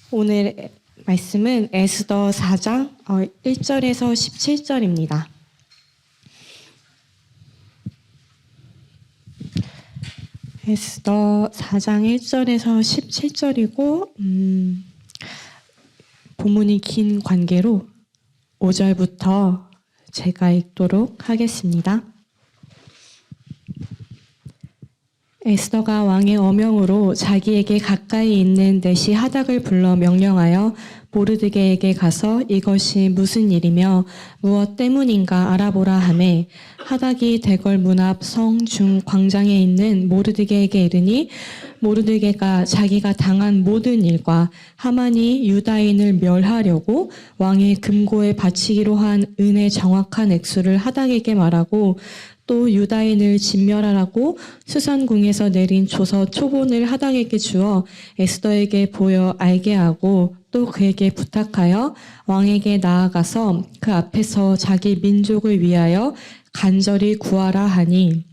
오늘 말씀은 에스더 4장 1절에서 17절입니다. 에스더 4장 1절에서 17절이고 본문이 긴 관계로 5절부터 제가 읽도록 하겠습니다. 에스더가 왕의 어명으로 자기에게 가까이 있는 내시 하닥을 불러 명령하여 모르드게에게 가서 이것이 무슨 일이며 무엇 때문인가 알아보라 하매 하닥이 대궐 문 앞 성 중 광장에 있는 모르드게에게 이르니 모르드게가 자기가 당한 모든 일과 하만이 유다인을 멸하려고 왕의 금고에 바치기로 한 은의 정확한 액수를 하닥에게 말하고 또 유다인을 진멸하라고 수산궁에서 내린 조서 초본을 하닥에게 주어 에스더에게 보여 알게 하고 또 그에게 부탁하여 왕에게 나아가서 그 앞에서 자기 민족을 위하여 간절히 구하라 하니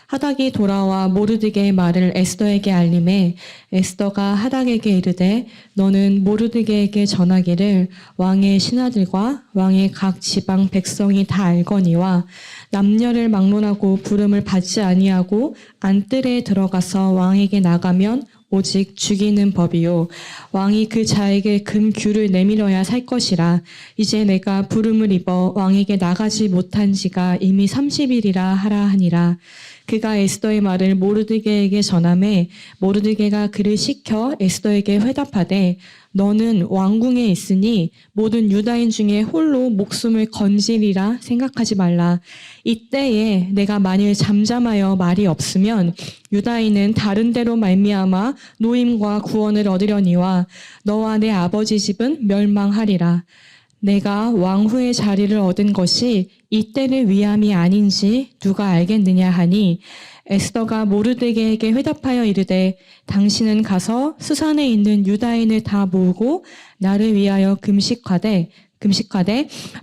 하닥이 돌아와 모르드게의 말을 에스더에게 알림해 에스더가 하닥에게 이르되 너는 모르드게에게 전하기를 왕의 신하들과 왕의 각 지방 백성이 다 알거니와 남녀를 막론하고 부름을 받지 아니하고 안뜰에 들어가서 왕에게 나가면 오직 죽이는 법이요 왕이 그 자에게 금규를 내밀어야 살 것이라 이제 내가 부름을 입어 왕에게 나가지 못한 지가 이미 30일이라 하라 하니라. 그가 에스더의 말을 모르드게에게 전하매 모르드게가 그를 시켜 에스더에게 회답하되 너는 왕궁에 있으니 모든 유다인 중에 홀로 목숨을 건지리라 생각하지 말라. 이때에 내가 만일 잠잠하여 말이 없으면 유다인은 다른 데로 말미암아 노임과 구원을 얻으려니와 너와 내 아버지 집은 멸망하리라. 내가 왕후의 자리를 얻은 것이 이때를 위함이 아닌지 누가 알겠느냐 하니 에스더가 모르드게에게 회답하여 이르되 당신은 가서 수산에 있는 유다인을 다 모으고 나를 위하여 금식하되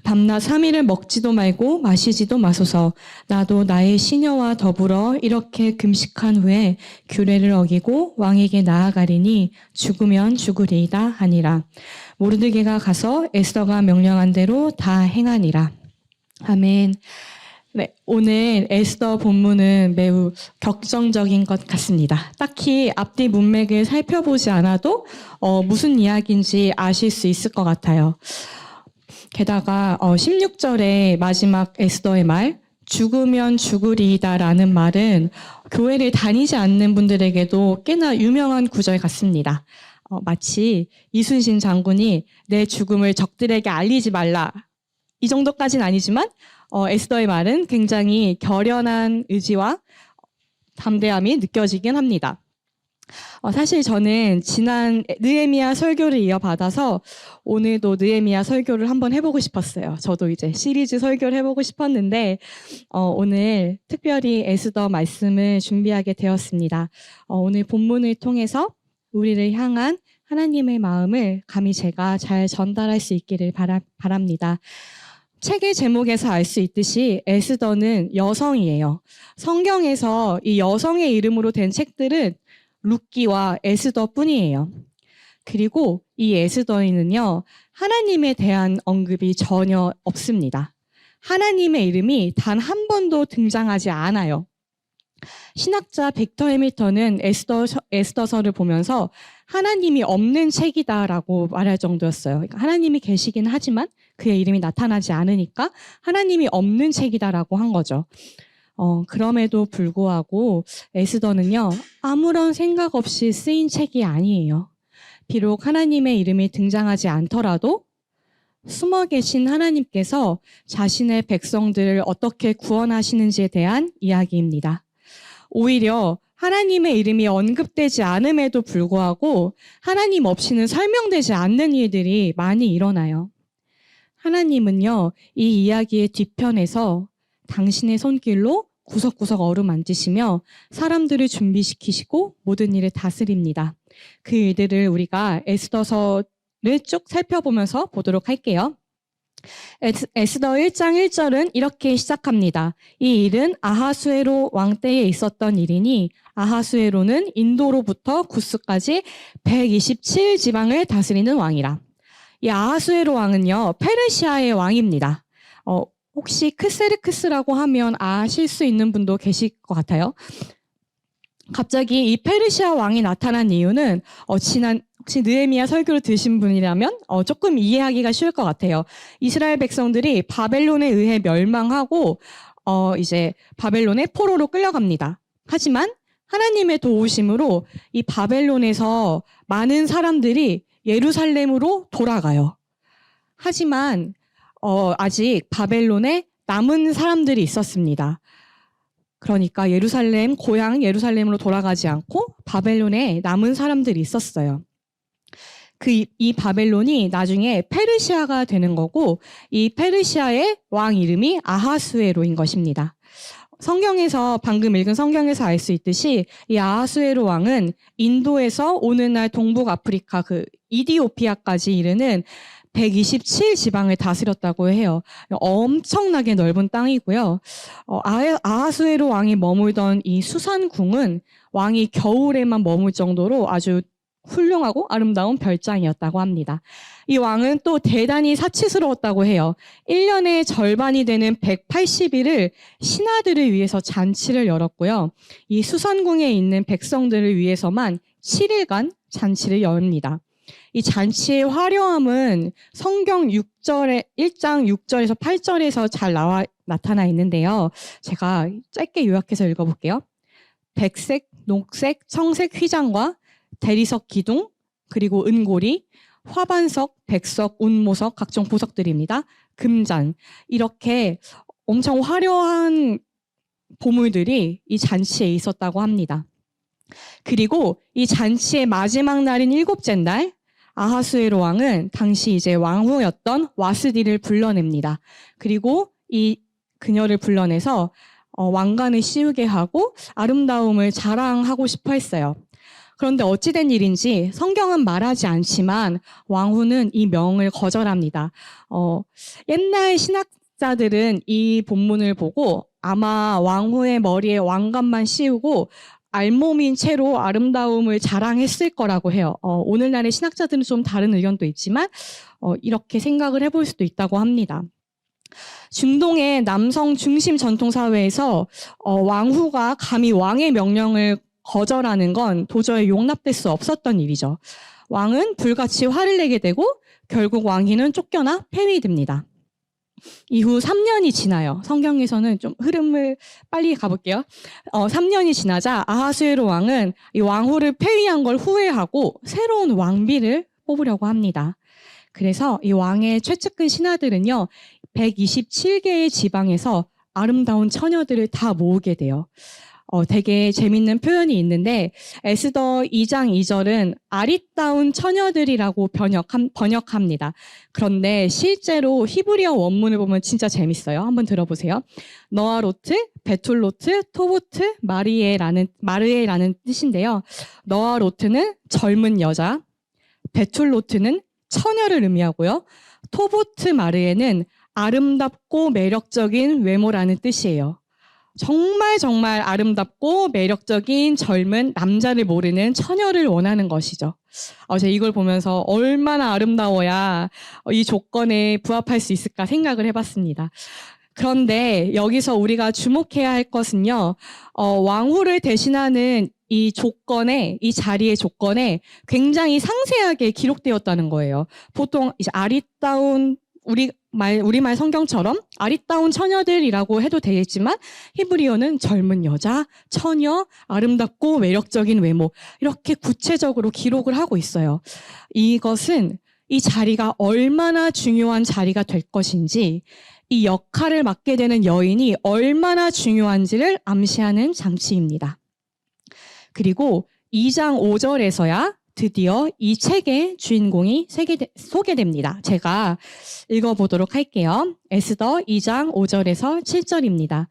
밤낮 3일을 먹지도 말고 마시지도 마소서. 나도 나의 시녀와 더불어 이렇게 금식한 후에 규례를 어기고 왕에게 나아가리니 죽으면 죽으리이다 하니라. 모르드게가 가서 에스더가 명령한 대로 다 행하니라. 아멘. 네, 오늘 에스더 본문은 매우 격정적인 것 같습니다. 딱히 앞뒤 문맥을 살펴보지 않아도 무슨 이야기인지 아실 수 있을 것 같아요. 게다가 16절의 마지막 에스더의 말 죽으면 죽으리이다라는 말은 교회를 다니지 않는 분들에게도 꽤나 유명한 구절 같습니다. 마치 이순신 장군이 내 죽음을 적들에게 알리지 말라. 이 정도까지는 아니지만 에스더의 말은 굉장히 결연한 의지와 담대함이 느껴지긴 합니다. 사실 저는 지난 느헤미야 설교를 이어받아서 오늘도 느헤미야 설교를 한번 해보고 싶었어요. 저도 이제 시리즈 설교를 해보고 싶었는데 오늘 특별히 에스더 말씀을 준비하게 되었습니다. 오늘 본문을 통해서 우리를 향한 하나님의 마음을 감히 제가 잘 전달할 수 있기를 바랍니다. 책의 제목에서 알 수 있듯이 에스더는 여성이에요. 성경에서 이 여성의 이름으로 된 책들은 룻기와 에스더뿐이에요. 그리고 이 에스더에는요, 하나님에 대한 언급이 전혀 없습니다. 하나님의 이름이 단 한 번도 등장하지 않아요. 신학자 빅터 해밀턴은 에스더서를 보면서 하나님이 없는 책이다라고 말할 정도였어요. 그러니까 하나님이 계시긴 하지만 그의 이름이 나타나지 않으니까 하나님이 없는 책이다라고 한 거죠. 그럼에도 불구하고 에스더는요, 아무런 생각 없이 쓰인 책이 아니에요. 비록 하나님의 이름이 등장하지 않더라도 숨어 계신 하나님께서 자신의 백성들을 어떻게 구원하시는지에 대한 이야기입니다. 오히려 하나님의 이름이 언급되지 않음에도 불구하고 하나님 없이는 설명되지 않는 일들이 많이 일어나요. 하나님은요, 이 이야기의 뒤편에서 당신의 손길로 구석구석 어루만지시며 사람들을 준비시키시고 모든 일을 다스립니다. 그 일들을 우리가 에스더서를 쭉 살펴보면서 보도록 할게요. 에스더 1장 1절은 이렇게 시작합니다. 이 일은 아하수에로 왕 때에 있었던 일이니 아하수에로는 인도로부터 구스까지 127지방을 다스리는 왕이라. 이 아하수에로 왕은요, 페르시아의 왕입니다. 혹시 크세르크스라고 하면 아실 수 있는 분도 계실 것 같아요. 갑자기 이 페르시아 왕이 나타난 이유는 혹시 느헤미야 설교를 들으신 분이라면 조금 이해하기가 쉬울 것 같아요. 이스라엘 백성들이 바벨론에 의해 멸망하고 이제 바벨론의 포로로 끌려갑니다. 하지만 하나님의 도우심으로 이 바벨론에서 많은 사람들이 예루살렘으로 돌아가요. 하지만 아직 바벨론에 남은 사람들이 있었습니다. 그러니까 고향 예루살렘으로 돌아가지 않고 바벨론에 남은 사람들이 있었어요. 이 바벨론이 나중에 페르시아가 되는 거고, 이 페르시아의 왕 이름이 아하수에로인 것입니다. 방금 읽은 성경에서 알 수 있듯이 이 아하수에로 왕은 인도에서 오늘날 동북 아프리카 이디오피아까지 이르는 127지방을 다스렸다고 해요. 엄청나게 넓은 땅이고요. 아하수에로 왕이 머물던 이 수산궁은 왕이 겨울에만 머물 정도로 아주 훌륭하고 아름다운 별장이었다고 합니다. 이 왕은 또 대단히 사치스러웠다고 해요. 1년의 절반이 되는 180일을 신하들을 위해서 잔치를 열었고요. 이 수산궁에 있는 백성들을 위해서만 7일간 잔치를 엽니다. 이 잔치의 화려함은 성경 1장 6절에서 8절에서 잘 나타나 있는데요. 제가 짧게 요약해서 읽어볼게요. 백색, 녹색, 청색 휘장과 대리석 기둥, 그리고 은고리, 화반석, 백석, 운모석, 각종 보석들입니다. 금잔, 이렇게 엄청 화려한 보물들이 이 잔치에 있었다고 합니다. 그리고 이 잔치의 마지막 날인 7째 날, 아하수에로 왕은 당시 이제 왕후였던 와스디를 불러냅니다. 그리고 이 그녀를 불러내서 왕관을 씌우게 하고 아름다움을 자랑하고 싶어 했어요. 그런데 어찌된 일인지 성경은 말하지 않지만 왕후는 이 명을 거절합니다. 옛날 신학자들은 이 본문을 보고 아마 왕후의 머리에 왕관만 씌우고 알몸인 채로 아름다움을 자랑했을 거라고 해요. 오늘날의 신학자들은 좀 다른 의견도 있지만 이렇게 생각을 해볼 수도 있다고 합니다. 중동의 남성 중심 전통 사회에서 왕후가 감히 왕의 명령을 거절하는 건 도저히 용납될 수 없었던 일이죠. 왕은 불같이 화를 내게 되고 결국 왕위는 쫓겨나 폐위됩니다. 이후 3년이 지나요. 성경에서는 좀 흐름을 빨리 가볼게요. 3년이 지나자 아하수에로 왕은 이 왕후를 폐위한 걸 후회하고 새로운 왕비를 뽑으려고 합니다. 그래서 이 왕의 최측근 신하들은요, 127개의 지방에서 아름다운 처녀들을 다 모으게 돼요. 되게 재밌는 표현이 있는데 에스더 2장 2절은 아리따운 처녀들이라고 번역합니다. 그런데 실제로 히브리어 원문을 보면 진짜 재밌어요. 한번 들어보세요. 너아로트, 베툴로트, 토보트, 마르에라는 뜻인데요. 너아로트는 젊은 여자, 베툴로트는 처녀를 의미하고요. 토보트 마르에는 아름답고 매력적인 외모라는 뜻이에요. 정말 아름답고 매력적인 젊은 남자를 모르는 처녀를 원하는 것이죠. 제가 이걸 보면서 얼마나 아름다워야 이 조건에 부합할 수 있을까 생각을 해봤습니다. 그런데 여기서 우리가 주목해야 할 것은요, 왕후를 대신하는 이 자리의 조건에 굉장히 상세하게 기록되었다는 거예요. 보통 이제 아리따운 우리말 성경처럼 아리따운 처녀들이라고 해도 되겠지만 히브리어는 젊은 여자, 처녀, 아름답고 매력적인 외모 이렇게 구체적으로 기록을 하고 있어요. 이것은 이 자리가 얼마나 중요한 자리가 될 것인지, 이 역할을 맡게 되는 여인이 얼마나 중요한지를 암시하는 장치입니다. 그리고 2장 5절에서야 드디어 이 책의 주인공이 소개됩니다. 제가 읽어보도록 할게요. 에스더 2장 5절에서 7절입니다.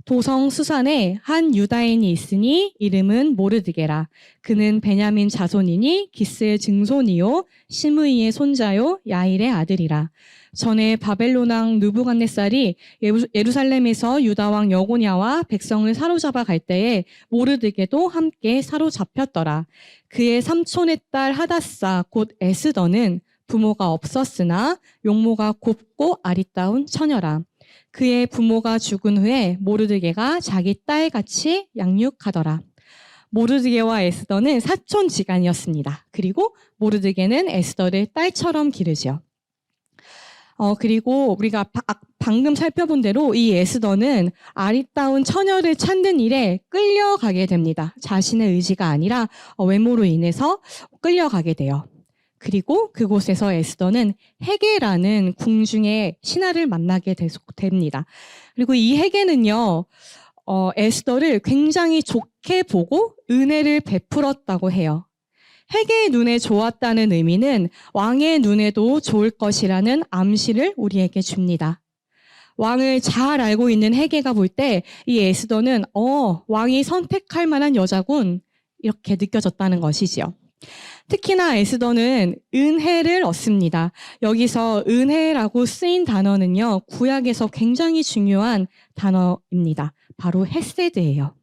도성 수산에 한 유다인이 있으니 이름은 모르드게라. 그는 베냐민 자손이니 기스의 증손이요 시므이의 손자요 야일의 아들이라. 전에 바벨론 왕 느부갓네살이 예루살렘에서 유다 왕 여고냐와 백성을 사로잡아 갈 때에 모르드게도 함께 사로잡혔더라. 그의 삼촌의 딸 하다사 곧 에스더는 부모가 없었으나 용모가 곱고 아리따운 처녀라. 그의 부모가 죽은 후에 모르드게가 자기 딸같이 양육하더라. 모르드게와 에스더는 사촌지간이었습니다. 그리고 모르드게는 에스더를 딸처럼 기르죠. 그리고 우리가 방금 살펴본 대로 이 에스더는 아리따운 처녀를 찾는 일에 끌려가게 됩니다. 자신의 의지가 아니라 외모로 인해서 끌려가게 돼요. 그리고 그곳에서 에스더는 헤게라는 궁중의 신하를 만나게 됩니다. 그리고 이 헤게는요, 에스더를 굉장히 좋게 보고 은혜를 베풀었다고 해요. 헤게의 눈에 좋았다는 의미는 왕의 눈에도 좋을 것이라는 암시를 우리에게 줍니다. 왕을 잘 알고 있는 헤게가 볼 때 이 에스더는 왕이 선택할 만한 여자군 이렇게 느껴졌다는 것이지요. 특히나 에스더는 은혜를 얻습니다. 여기서 은혜라고 쓰인 단어는요, 구약에서 굉장히 중요한 단어입니다. 바로 헤세드예요.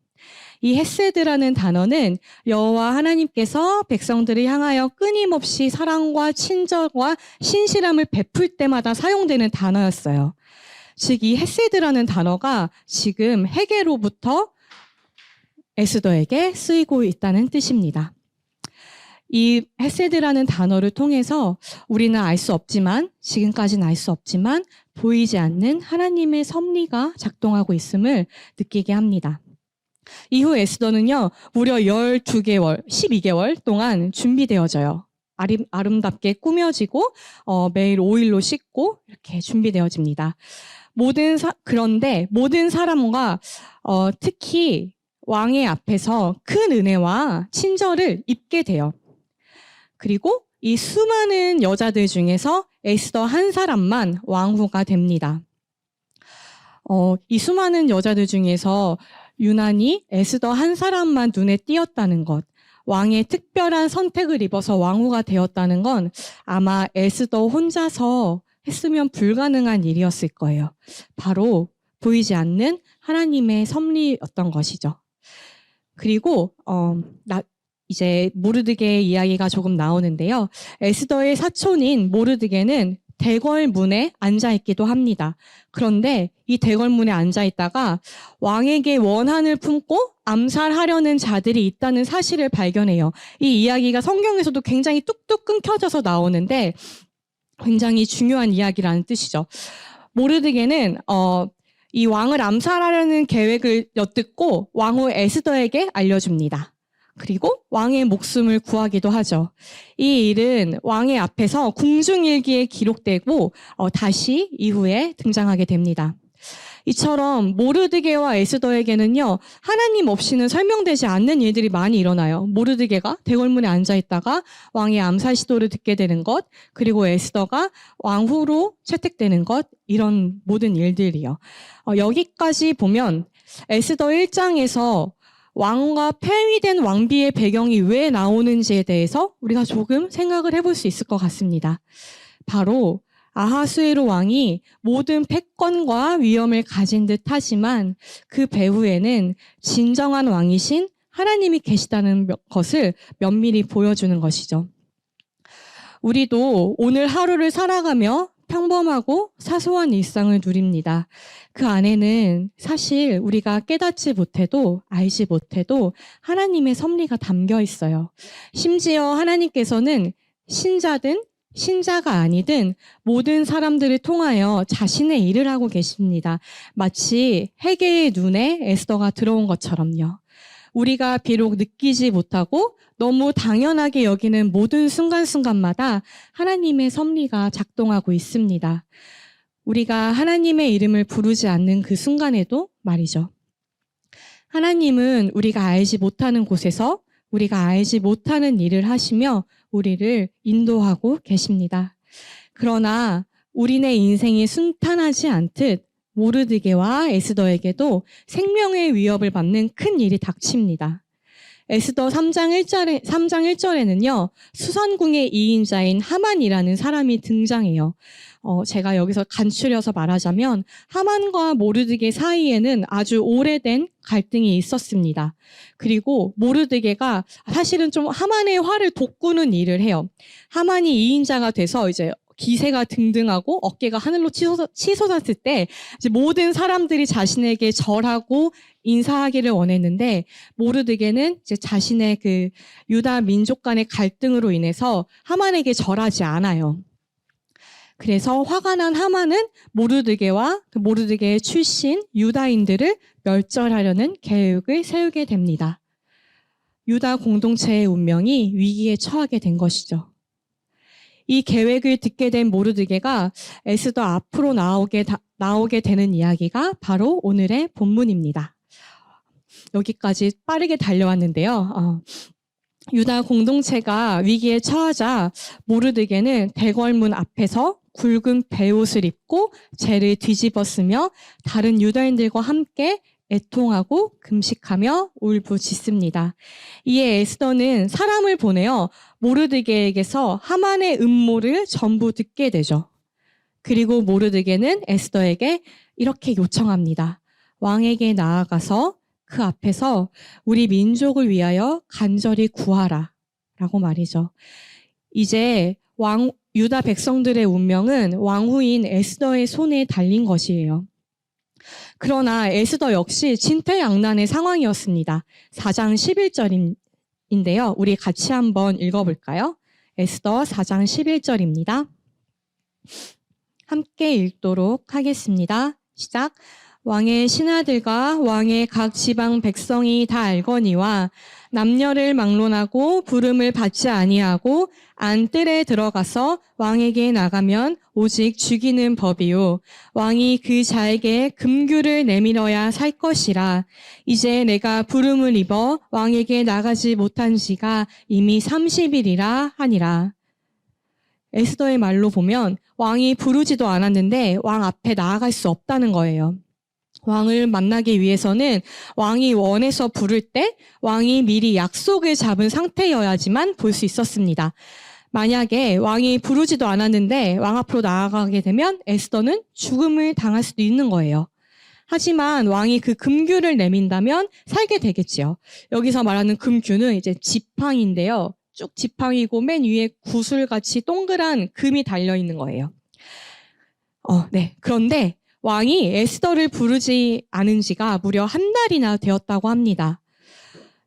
이 헤세드라는 단어는 여호와 하나님께서 백성들을 향하여 끊임없이 사랑과 친절과 신실함을 베풀 때마다 사용되는 단어였어요. 즉, 이 헤세드라는 단어가 지금 헤게로부터 에스더에게 쓰이고 있다는 뜻입니다. 이 헤세드라는 단어를 통해서 우리는 알 수 없지만, 지금까지는 알 수 없지만 보이지 않는 하나님의 섭리가 작동하고 있음을 느끼게 합니다. 이후 에스더는요, 무려 12개월, 12개월 동안 준비되어져요. 아름답게 꾸며지고 매일 오일로 씻고 이렇게 준비되어집니다. 그런데 모든 사람과 특히 왕의 앞에서 큰 은혜와 친절을 입게 돼요. 그리고 이 수많은 여자들 중에서 에스더 한 사람만 왕후가 됩니다. 이 수많은 여자들 중에서 유난히 에스더 한 사람만 눈에 띄었다는 것, 왕의 특별한 선택을 입어서 왕후가 되었다는 건 아마 에스더 혼자서 했으면 불가능한 일이었을 거예요. 바로 보이지 않는 하나님의 섭리였던 것이죠. 그리고 이제 모르드게의 이야기가 조금 나오는데요. 에스더의 사촌인 모르드게는 대궐문에 앉아있기도 합니다. 그런데 이 대궐문에 앉아있다가 왕에게 원한을 품고 암살하려는 자들이 있다는 사실을 발견해요. 이 이야기가 성경에서도 굉장히 뚝뚝 끊겨져서 나오는데 굉장히 중요한 이야기라는 뜻이죠. 모르드게는 이 왕을 암살하려는 계획을 엿듣고 왕후 에스더에게 알려줍니다. 그리고 왕의 목숨을 구하기도 하죠. 이 일은 왕의 앞에서 궁중일기에 기록되고 다시 이후에 등장하게 됩니다. 이처럼 모르드게와 에스더에게는요, 하나님 없이는 설명되지 않는 일들이 많이 일어나요. 모르드게가 대궐문에 앉아있다가 왕의 암살 시도를 듣게 되는 것, 그리고 에스더가 왕후로 채택되는 것, 이런 모든 일들이요. 여기까지 보면 에스더 1장에서 왕과 폐위된 왕비의 배경이 왜 나오는지에 대해서 우리가 조금 생각을 해볼 수 있을 것 같습니다. 바로 아하수에로 왕이 모든 패권과 위엄을 가진 듯 하지만 그 배후에는 진정한 왕이신 하나님이 계시다는 것을 면밀히 보여주는 것이죠. 우리도 오늘 하루를 살아가며 평범하고 사소한 일상을 누립니다. 그 안에는 사실 우리가 깨닫지 못해도 알지 못해도 하나님의 섭리가 담겨 있어요. 심지어 하나님께서는 신자든 신자가 아니든 모든 사람들을 통하여 자신의 일을 하고 계십니다. 마치 헤게의 눈에 에스더가 들어온 것처럼요. 우리가 비록 느끼지 못하고 너무 당연하게 여기는 모든 순간순간마다 하나님의 섭리가 작동하고 있습니다. 우리가 하나님의 이름을 부르지 않는 그 순간에도 말이죠. 하나님은 우리가 알지 못하는 곳에서 우리가 알지 못하는 일을 하시며 우리를 인도하고 계십니다. 그러나 우리네 인생이 순탄하지 않듯 모르드게와 에스더에게도 생명의 위협을 받는 큰 일이 닥칩니다. 에스더 3장 1절에는요, 수산궁의 2인자인 하만이라는 사람이 등장해요. 제가 여기서 간추려서 말하자면 하만과 모르드게 사이에는 아주 오래된 갈등이 있었습니다. 그리고 모르드게가 사실은 좀 하만의 화를 돋구는 일을 해요. 하만이 2인자가 돼서 이제 기세가 등등하고 어깨가 하늘로 치솟았을 때 이제 모든 사람들이 자신에게 절하고 인사하기를 원했는데 모르드게는 이제 자신의 그 유다 민족 간의 갈등으로 인해서 하만에게 절하지 않아요. 그래서 화가 난 하만은 모르드게와 그 모르드게의 출신 유다인들을 멸절하려는 계획을 세우게 됩니다. 유다 공동체의 운명이 위기에 처하게 된 것이죠. 이 계획을 듣게 된 모르드게가 에스더 앞으로 나오게 되는 이야기가 바로 오늘의 본문입니다. 여기까지 빠르게 달려왔는데요. 유다 공동체가 위기에 처하자 모르드게는 대궐문 앞에서 굵은 베옷을 입고 재를 뒤집었으며 다른 유다인들과 함께 애통하고 금식하며 울부짖습니다. 이에 에스더는 사람을 보내어 모르드게에게서 하만의 음모를 전부 듣게 되죠. 그리고 모르드게는 에스더에게 이렇게 요청합니다. 왕에게 나아가서 그 앞에서 우리 민족을 위하여 간절히 구하라 라고 말이죠. 이제 유다 백성들의 운명은 왕후인 에스더의 손에 달린 것이에요. 그러나 에스더 역시 진퇴양난의 상황이었습니다. 4장 11절인데요. 우리 같이 한번 읽어볼까요? 에스더 4장 11절입니다. 함께 읽도록 하겠습니다. 시작. 왕의 신하들과 왕의 각 지방 백성이 다 알거니와 남녀를 막론하고 부름을 받지 아니하고 안뜰에 들어가서 왕에게 나가면 오직 죽이는 법이요 왕이 그 자에게 금규를 내밀어야 살 것이라. 이제 내가 부름을 입어 왕에게 나가지 못한 지가 이미 30일이라 하니라. 에스더의 말로 보면 왕이 부르지도 않았는데 왕 앞에 나아갈 수 없다는 거예요. 왕을 만나기 위해서는 왕이 원해서 부를 때 왕이 미리 약속을 잡은 상태여야지만 볼 수 있었습니다. 만약에 왕이 부르지도 않았는데 왕 앞으로 나아가게 되면 에스더는 죽음을 당할 수도 있는 거예요. 하지만 왕이 그 금규를 내민다면 살게 되겠지요. 여기서 말하는 금규는 이제 지팡인데요. 쭉 지팡이고 맨 위에 구슬같이 동그란 금이 달려있는 거예요. 네. 그런데 왕이 에스더를 부르지 않은 지가 무려 한 달이나 되었다고 합니다.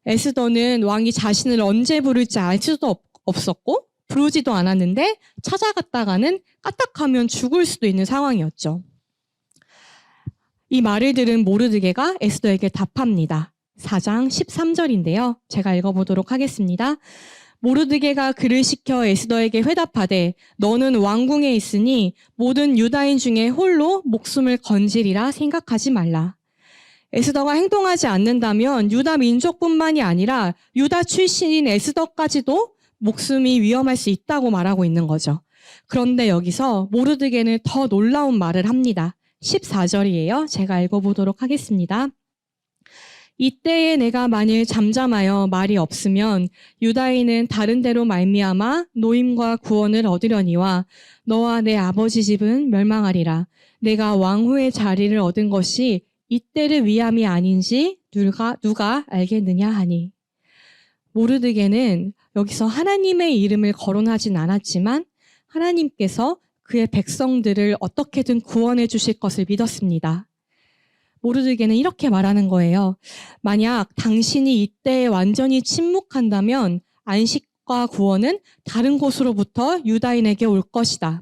에스더는 왕이 자신을 언제 부를지 알 수도 없었고 부르지도 않았는데 찾아갔다가는 까딱하면 죽을 수도 있는 상황이었죠. 이 말을 들은 모르드게가 에스더에게 답합니다. 4장 13절인데요. 제가 읽어보도록 하겠습니다. 모르드게가 그를 시켜 에스더에게 회답하되 너는 왕궁에 있으니 모든 유다인 중에 홀로 목숨을 건지리라 생각하지 말라. 에스더가 행동하지 않는다면 유다 민족뿐만이 아니라 유다 출신인 에스더까지도 목숨이 위험할 수 있다고 말하고 있는 거죠. 그런데 여기서 모르드게는 더 놀라운 말을 합니다. 14절이에요. 제가 읽어보도록 하겠습니다. 이때에 내가 만일 잠잠하여 말이 없으면 유다인은 다른 데로 말미암아 노임과 구원을 얻으려니와 너와 내 아버지 집은 멸망하리라. 내가 왕후의 자리를 얻은 것이 이때를 위함이 아닌지 누가 알겠느냐 하니. 모르드게는 여기서 하나님의 이름을 거론하진 않았지만 하나님께서 그의 백성들을 어떻게든 구원해 주실 것을 믿었습니다. 모르드게는 이렇게 말하는 거예요. 만약 당신이 이때에 완전히 침묵한다면 안식과 구원은 다른 곳으로부터 유다인에게 올 것이다.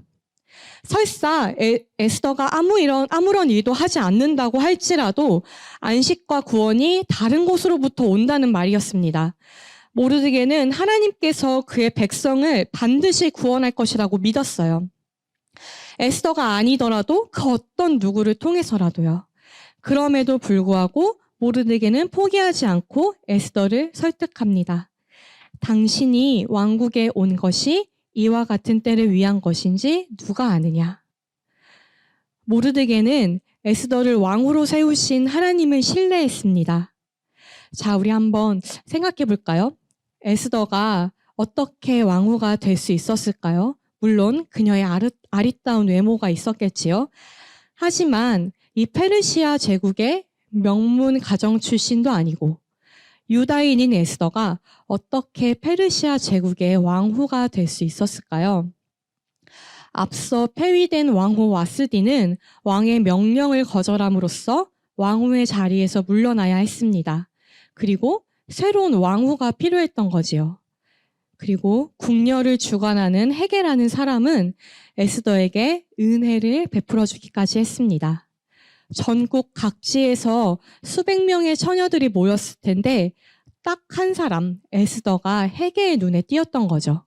설사 에스더가 아무런 일도 하지 않는다고 할지라도 안식과 구원이 다른 곳으로부터 온다는 말이었습니다. 모르드게는 하나님께서 그의 백성을 반드시 구원할 것이라고 믿었어요. 에스더가 아니더라도 그 어떤 누구를 통해서라도요. 그럼에도 불구하고 모르드게는 포기하지 않고 에스더를 설득합니다. 당신이 왕국에 온 것이 이와 같은 때를 위한 것인지 누가 아느냐. 모르드게는 에스더를 왕으로 세우신 하나님을 신뢰했습니다. 자, 우리 한번 생각해 볼까요? 에스더가 어떻게 왕후가 될 수 있었을까요? 물론 그녀의 아리따운 외모가 있었겠지요. 하지만 이 페르시아 제국의 명문 가정 출신도 아니고 유다인인 에스더가 어떻게 페르시아 제국의 왕후가 될 수 있었을까요? 앞서 폐위된 왕후 와스디는 왕의 명령을 거절함으로써 왕후의 자리에서 물러나야 했습니다. 그리고 새로운 왕후가 필요했던 거지요. 그리고 궁녀를 주관하는 헤게라는 사람은 에스더에게 은혜를 베풀어 주기까지 했습니다. 전국 각지에서 수백 명의 처녀들이 모였을 텐데 딱 한 사람, 에스더가 헤게의 눈에 띄었던 거죠.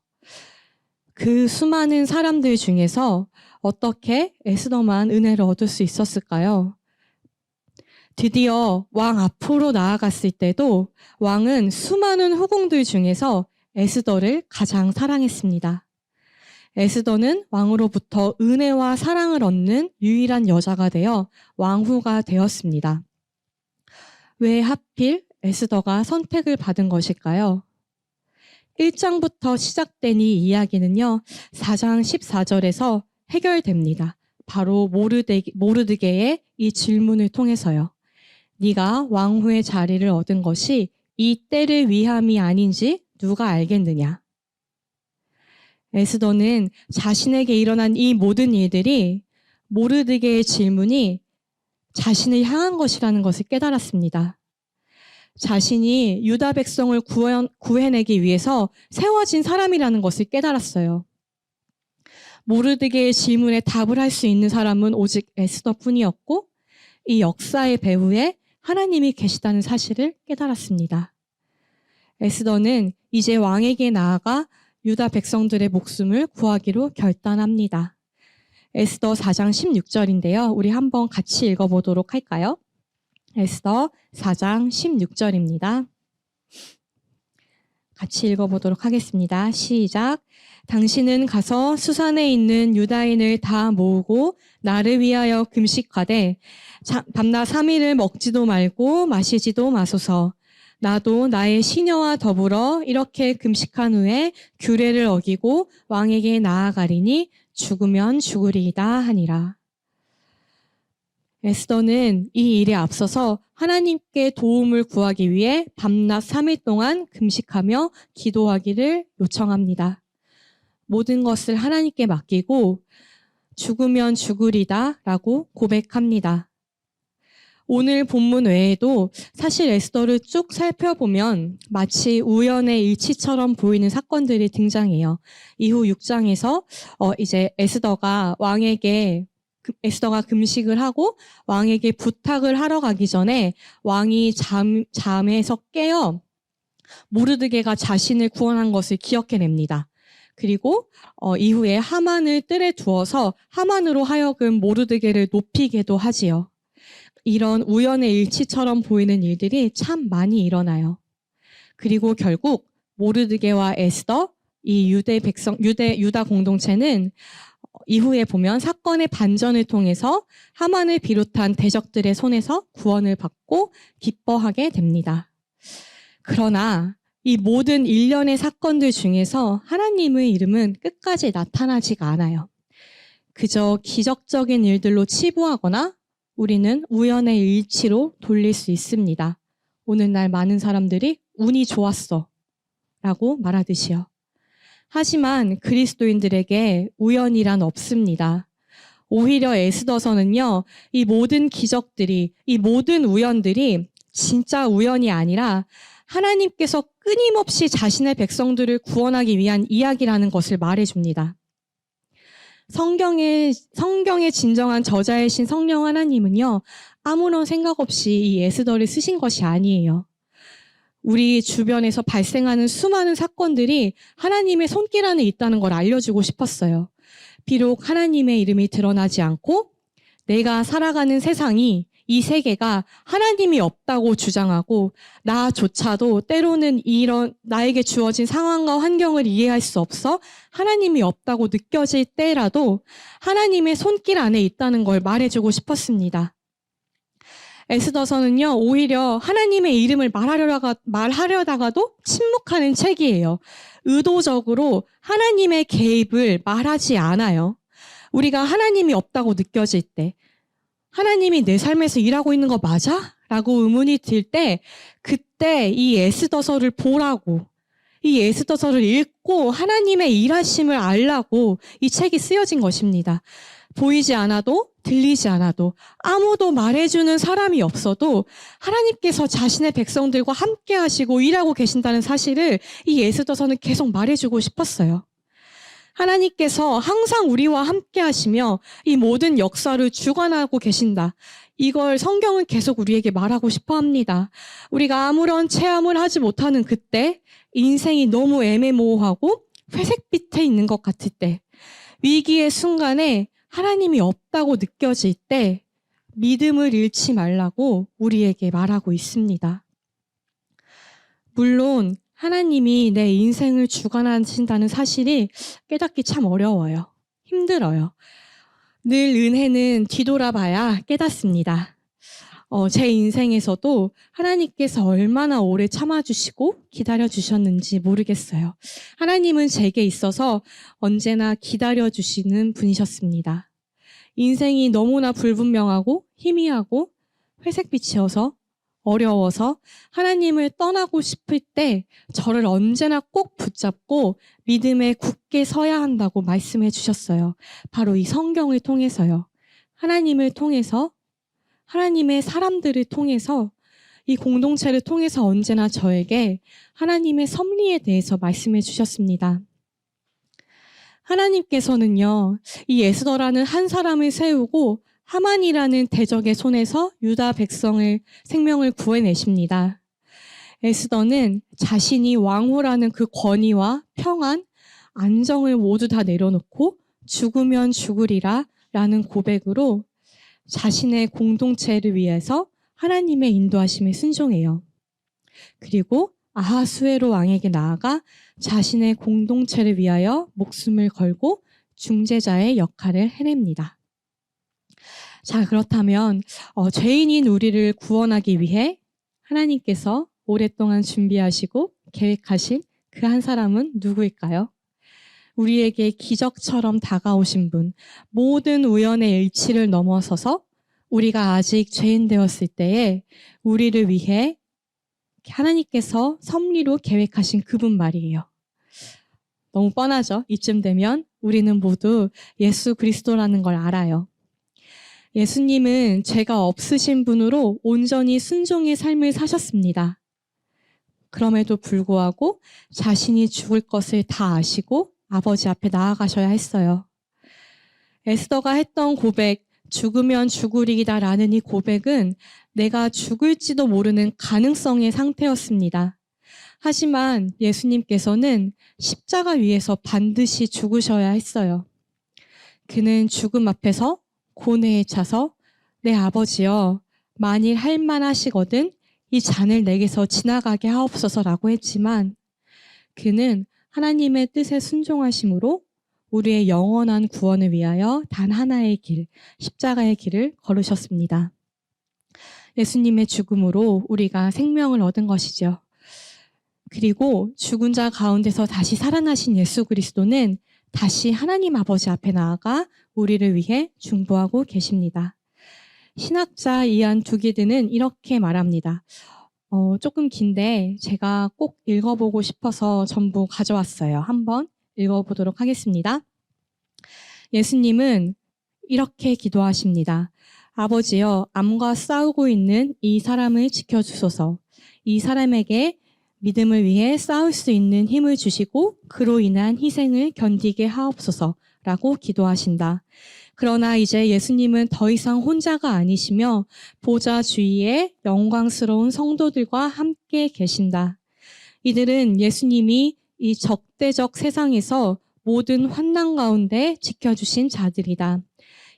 그 수많은 사람들 중에서 어떻게 에스더만 은혜를 얻을 수 있었을까요? 드디어 왕 앞으로 나아갔을 때도 왕은 수많은 후궁들 중에서 에스더를 가장 사랑했습니다. 에스더는 왕으로부터 은혜와 사랑을 얻는 유일한 여자가 되어 왕후가 되었습니다. 왜 하필 에스더가 선택을 받은 것일까요? 1장부터 시작된 이 이야기는요, 4장 14절에서 해결됩니다. 바로 모르드게의 이 질문을 통해서요. 네가 왕후의 자리를 얻은 것이 이 때를 위함이 아닌지 누가 알겠느냐? 에스더는 자신에게 일어난 이 모든 일들이 모르드게의 질문이 자신을 향한 것이라는 것을 깨달았습니다. 자신이 유다 백성을 구해내기 위해서 세워진 사람이라는 것을 깨달았어요. 모르드게의 질문에 답을 할 수 있는 사람은 오직 에스더뿐이었고 이 역사의 배후에 하나님이 계시다는 사실을 깨달았습니다. 에스더는 이제 왕에게 나아가 유다 백성들의 목숨을 구하기로 결단합니다. 에스더 4장 16절인데요. 우리 한번 같이 읽어보도록 할까요? 에스더 4장 16절입니다. 같이 읽어보도록 하겠습니다. 시작. 당신은 가서 수산에 있는 유다인을 다 모으고 나를 위하여 금식하되 밤낮 3일을 먹지도 말고 마시지도 마소서. 나도 나의 시녀와 더불어 이렇게 금식한 후에 규례를 어기고 왕에게 나아가리니 죽으면 죽으리이다 하니라. 에스더는 이 일에 앞서서 하나님께 도움을 구하기 위해 밤낮 3일 동안 금식하며 기도하기를 요청합니다. 모든 것을 하나님께 맡기고 죽으면 죽으리다 라고 고백합니다. 오늘 본문 외에도 사실 에스더를 쭉 살펴보면 마치 우연의 일치처럼 보이는 사건들이 등장해요. 이후 6장에서 이제 에스더가 금식을 하고 왕에게 부탁을 하러 가기 전에 왕이 잠에서 깨어 모르드게가 자신을 구원한 것을 기억해냅니다. 그리고 이후에 하만을 뜰에 두어서 하만으로 하여금 모르드게를 높이게도 하지요. 이런 우연의 일치처럼 보이는 일들이 참 많이 일어나요. 그리고 결국 모르드게와 에스더, 이 유다 공동체는 이후에 보면 사건의 반전을 통해서 하만을 비롯한 대적들의 손에서 구원을 받고 기뻐하게 됩니다. 그러나 이 모든 일련의 사건들 중에서 하나님의 이름은 끝까지 나타나지가 않아요. 그저 기적적인 일들로 치부하거나 우리는 우연의 일치로 돌릴 수 있습니다. 오늘날 많은 사람들이 운이 좋았어 라고 말하듯이요. 하지만 그리스도인들에게 우연이란 없습니다. 오히려 에스더서는요, 이 모든 기적들이, 이 모든 우연들이 진짜 우연이 아니라 하나님께서 끊임없이 자신의 백성들을 구원하기 위한 이야기라는 것을 말해줍니다. 성경의 진정한 저자이신 성령 하나님은요, 아무런 생각 없이 이 에스더를 쓰신 것이 아니에요. 우리 주변에서 발생하는 수많은 사건들이 하나님의 손길 안에 있다는 걸 알려주고 싶었어요. 비록 하나님의 이름이 드러나지 않고 내가 살아가는 세상이, 이 세계가 하나님이 없다고 주장하고 나조차도 때로는 이런 나에게 주어진 상황과 환경을 이해할 수 없어 하나님이 없다고 느껴질 때라도 하나님의 손길 안에 있다는 걸 말해주고 싶었습니다. 에스더서는요, 오히려 하나님의 이름을 말하려다가도 침묵하는 책이에요. 의도적으로 하나님의 개입을 말하지 않아요. 우리가 하나님이 없다고 느껴질 때, 하나님이 내 삶에서 일하고 있는 거 맞아? 라고 의문이 들 때, 그때 이 에스더서를 보라고, 이 에스더서를 읽고 하나님의 일하심을 알라고 이 책이 쓰여진 것입니다. 보이지 않아도, 들리지 않아도, 아무도 말해주는 사람이 없어도 하나님께서 자신의 백성들과 함께 하시고 일하고 계신다는 사실을 이 에스더서는 계속 말해주고 싶었어요. 하나님께서 항상 우리와 함께 하시며 이 모든 역사를 주관하고 계신다. 이걸 성경은 계속 우리에게 말하고 싶어 합니다. 우리가 아무런 체험을 하지 못하는 그때, 인생이 너무 애매모호하고 회색빛에 있는 것 같을 때, 위기의 순간에 하나님이 없다고 느껴질 때 믿음을 잃지 말라고 우리에게 말하고 있습니다. 물론 하나님이 내 인생을 주관하신다는 사실이 깨닫기 참 어려워요. 힘들어요. 늘 은혜는 뒤돌아봐야 깨닫습니다. 제 인생에서도 하나님께서 얼마나 오래 참아주시고 기다려주셨는지 모르겠어요. 하나님은 제게 있어서 언제나 기다려주시는 분이셨습니다. 인생이 너무나 불분명하고 희미하고 회색빛이어서 어려워서 하나님을 떠나고 싶을 때 저를 언제나 꼭 붙잡고 믿음에 굳게 서야 한다고 말씀해 주셨어요. 바로 이 성경을 통해서요. 하나님을 통해서, 하나님의 사람들을 통해서, 이 공동체를 통해서 언제나 저에게 하나님의 섭리에 대해서 말씀해 주셨습니다. 하나님께서는요, 이 에스더라는 한 사람을 세우고 하만이라는 대적의 손에서 유다 백성의 생명을 구해내십니다. 에스더는 자신이 왕후라는 그 권위와 평안, 안정을 모두 다 내려놓고 죽으면 죽으리라 라는 고백으로 자신의 공동체를 위해서 하나님의 인도하심에 순종해요. 그리고 아하수에로 왕에게 나아가 자신의 공동체를 위하여 목숨을 걸고 중재자의 역할을 해냅니다. 자, 그렇다면 죄인인 우리를 구원하기 위해 하나님께서 오랫동안 준비하시고 계획하신 그 한 사람은 누구일까요? 우리에게 기적처럼 다가오신 분, 모든 우연의 일치를 넘어서서 우리가 아직 죄인 되었을 때에 우리를 위해 하나님께서 섭리로 계획하신 그분 말이에요. 너무 뻔하죠? 이쯤 되면 우리는 모두 예수 그리스도라는 걸 알아요. 예수님은 죄가 없으신 분으로 온전히 순종의 삶을 사셨습니다. 그럼에도 불구하고 자신이 죽을 것을 다 아시고 아버지 앞에 나아가셔야 했어요. 에스더가 했던 고백, 죽으면 죽으리이다라는 이 고백은 내가 죽을지도 모르는 가능성의 상태였습니다. 하지만 예수님께서는 십자가 위에서 반드시 죽으셔야 했어요. 그는 죽음 앞에서 고뇌에 차서 내 아버지여, 만일 할 만하시거든 이 잔을 내게서 지나가게 하옵소서라고 했지만 그는 하나님의 뜻에 순종하심으로 우리의 영원한 구원을 위하여 단 하나의 길, 십자가의 길을 걸으셨습니다. 예수님의 죽음으로 우리가 생명을 얻은 것이죠. 그리고 죽은 자 가운데서 다시 살아나신 예수 그리스도는 다시 하나님 아버지 앞에 나아가 우리를 위해 중보하고 계십니다. 신학자 이안 두기드는 이렇게 말합니다. 조금 긴데 제가 꼭 읽어보고 싶어서 전부 가져왔어요. 한번 읽어보도록 하겠습니다. 예수님은 이렇게 기도하십니다. 아버지여, 암과 싸우고 있는 이 사람을 지켜주소서. 이 사람에게 믿음을 위해 싸울 수 있는 힘을 주시고 그로 인한 희생을 견디게 하옵소서라고 기도하신다. 그러나 이제 예수님은 더 이상 혼자가 아니시며 보좌 주위에 영광스러운 성도들과 함께 계신다. 이들은 예수님이 이 적대적 세상에서 모든 환난 가운데 지켜주신 자들이다.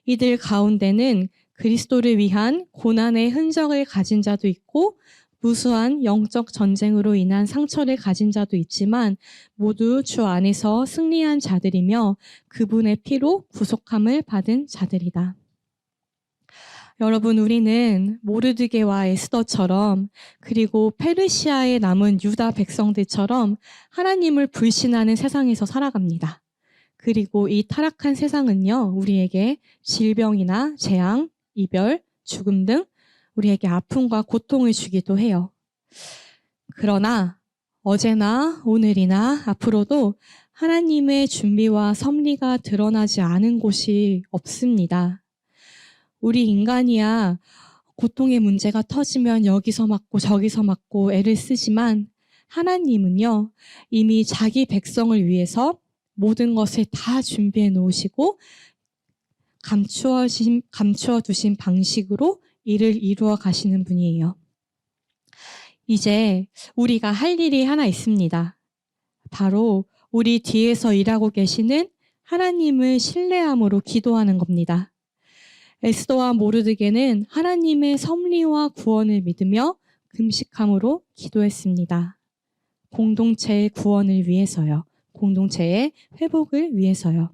이들 가운데는 그리스도를 위한 고난의 흔적을 가진 자도 있고 무수한 영적 전쟁으로 인한 상처를 가진 자도 있지만 모두 주 안에서 승리한 자들이며 그분의 피로 구속함을 받은 자들이다. 여러분, 우리는 모르드게와 에스더처럼 그리고 페르시아에 남은 유다 백성들처럼 하나님을 불신하는 세상에서 살아갑니다. 그리고 이 타락한 세상은요, 우리에게 질병이나 재앙, 이별, 죽음 등 우리에게 아픔과 고통을 주기도 해요. 그러나 어제나 오늘이나 앞으로도 하나님의 준비와 섭리가 드러나지 않은 곳이 없습니다. 우리 인간이야 고통의 문제가 터지면 여기서 맞고 저기서 맞고 애를 쓰지만 하나님은요, 이미 자기 백성을 위해서 모든 것을 다 준비해 놓으시고 감추어 두신 방식으로 일을 이루어 가시는 분이에요. 이제 우리가 할 일이 하나 있습니다. 바로 우리 뒤에서 일하고 계시는 하나님을 신뢰함으로 기도하는 겁니다. 에스더와 모르드게는 하나님의 섭리와 구원을 믿으며 금식함으로 기도했습니다. 공동체의 구원을 위해서요. 공동체의 회복을 위해서요.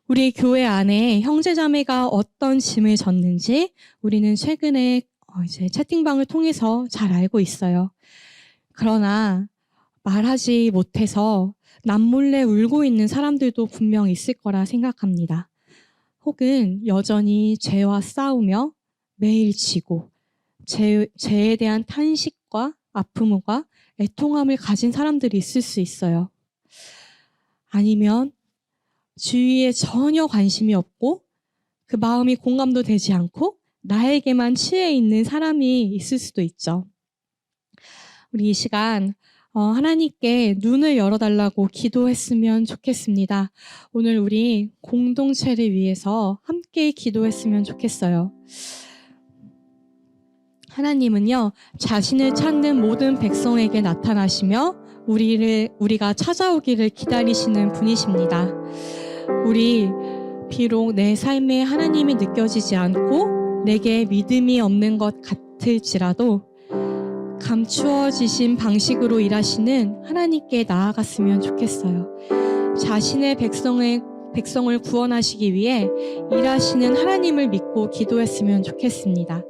우리 교회 안에 형제자매가 어떤 짐을 졌는지 우리는 최근에 이제 채팅방을 통해서 잘 알고 있어요. 그러나 말하지 못해서 남몰래 울고 있는 사람들도 분명 있을 거라 생각합니다. 혹은 여전히 죄와 싸우며 매일 지고 죄에 대한 탄식과 아픔과 애통함을 가진 사람들이 있을 수 있어요. 아니면 주위에 전혀 관심이 없고 그 마음이 공감도 되지 않고 나에게만 치해 있는 사람이 있을 수도 있죠. 우리 이 시간 하나님께 눈을 열어달라고 기도했으면 좋겠습니다. 오늘 우리 공동체를 위해서 함께 기도했으면 좋겠어요. 하나님은요, 자신을 찾는 모든 백성에게 나타나시며 우리가 찾아오기를 기다리시는 분이십니다. 우리 비록 내 삶에 하나님이 느껴지지 않고 내게 믿음이 없는 것 같을지라도 감추어지신 방식으로 일하시는 하나님께 나아갔으면 좋겠어요. 자신의 백성을 구원하시기 위해 일하시는 하나님을 믿고 기도했으면 좋겠습니다.